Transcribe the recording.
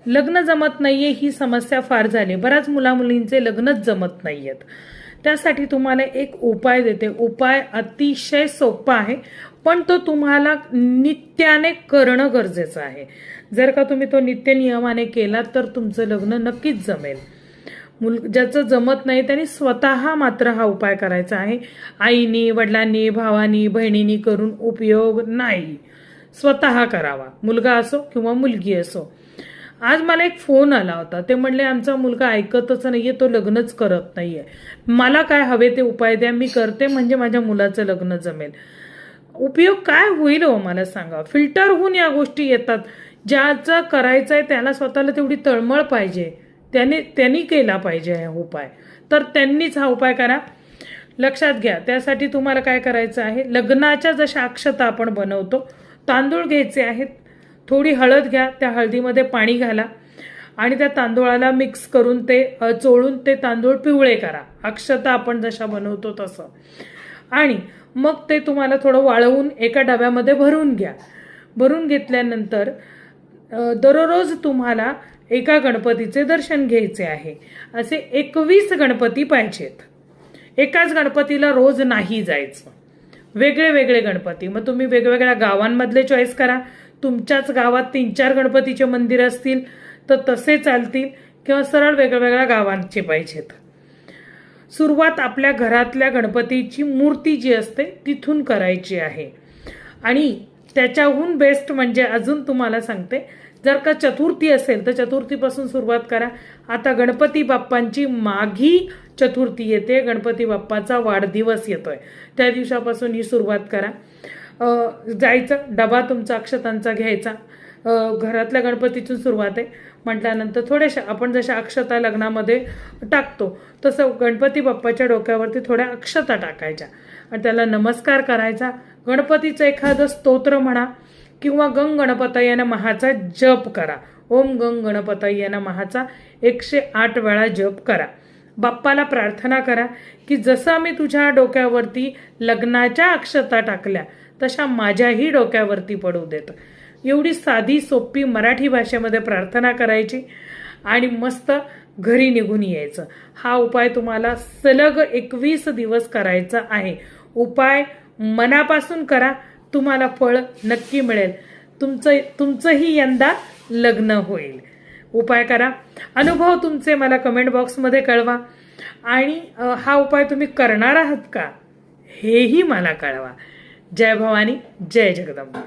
लग्न जमत नाहीये ही समस्या फार झाली, बऱ्याच मुलामुलींचे लग्नच जमत नाहीयेत. त्यासाठी तुम्हाला एक उपाय देते. उपाय अतिशय सोपा आहे, पण तो तुम्हाला नित्याने करणं गरजेचं आहे. जर का तुम्ही तो नित्य नियमाने केला तर तुमचं लग्न नक्कीच जमेल. ज्याचं जमत नाही त्यांनी स्वतः मात्र हा उपाय करायचा आहे. आईनी, वडिलांनी, भावानी, बहिणींनी करून उपयोग नाही. स्वतः करावा, मुलगा असो किंवा मुलगी असो. आज मला एक फोन आला होता. ते म्हणले आमचा मुलगा ऐकतच नाहीये, तो लग्नच करत नाहीये. मला काय हवे ते उपाय द्या, मी करते म्हणजे माझ्या मुलाचं लग्न जमेल. उपयोग काय होईल हो मला सांगा. फिल्टर होऊन या गोष्टी येतात. ज्याचं करायचंय त्याला स्वतःला तेवढी तळमळ पाहिजे, त्यांनी केला पाहिजे हा उपाय, तर त्यांनीच हा उपाय करा. लक्षात घ्या. त्यासाठी तुम्हाला काय करायचं आहे, लग्नाच्या जशा अक्षता आपण बनवतो, तांदूळ घ्यायचे आहेत, थोडी हळद घ्या, त्या हळदीमध्ये पाणी घाला आणि त्या तांदूळाला मिक्स करून ते चोळून ते तांदूळ पिवळे करा, अक्षता आपण जशा बनवतो तसं. आणि मग ते तुम्हाला थोडं वाळवून एका डब्यामध्ये भरून घ्या. भरून घेतल्यानंतर दररोज तुम्हाला एका गणपतीचे दर्शन घ्यायचे आहे. असे 21 गणपती पाहिजेत. एकाच गणपतीला रोज नाही जायचं, वेगळे वेगळे गणपती. मग तुम्ही वेगवेगळ्या गावांमधले चॉईस करा. तुमच्याच गावात 3-4 गणपतीचे मंदिर असतील तर तसे चालतील, किंवा सरळ वेगवेगळ्या गावांचे पाहिजेत. सुरुवात आपल्या घरातल्या गणपतीची मूर्ती जी असते तिथून करायची आहे. आणि त्याच्याहून बेस्ट म्हणजे अजून तुम्हाला सांगते, जर का चतुर्थी असेल तर चतुर्थीपासून सुरुवात करा. आता गणपती बाप्पांची माघी चतुर्थी येते, गणपती बाप्पाचा वाढदिवस येतोय, त्या दिवसापासून ही सुरुवात करा. जायचं, डबा तुमचा अक्षतांचा घ्यायचा. घरातल्या गणपतीतून सुरुवात आहे म्हटल्यानंतर थोड्याशा आपण जशा अक्षता लग्नामध्ये टाकतो तसं गणपती बाप्पाच्या डोक्यावरती थोड्या अक्षता टाकायच्या आणि त्याला नमस्कार करायचा. गणपतीचं एखादं स्तोत्र म्हणा किंवा गंग गणपतये नमःचा जप करा. ओम गंग गणपतये नमःचा 108 वेळा जप करा. बाप्पाला प्रार्थना करा की जसं मी तुझ्या डोक्यावरती लग्नाच्या अक्षता टाकल्या तशा माझ्याही डोक्यावरती पडू देत. एवढी साधी सोपी मराठी भाषेमध्ये प्रार्थना करायची आणि मस्त घरी निघून यायचं. हा उपाय तुम्हाला सलग 21 दिवस करायचा आहे. उपाय मनापासून करा, तुम्हाला फळ नक्की मिळेल. तुमचंही यंदा लग्न होईल. उपाय करा. अनुभव तुमचे मला कमेंट बॉक्समध्ये कळवा आणि हा उपाय तुम्ही करणार आहात का हेही मला कळवा. जय भवानी, जय जगदंबा.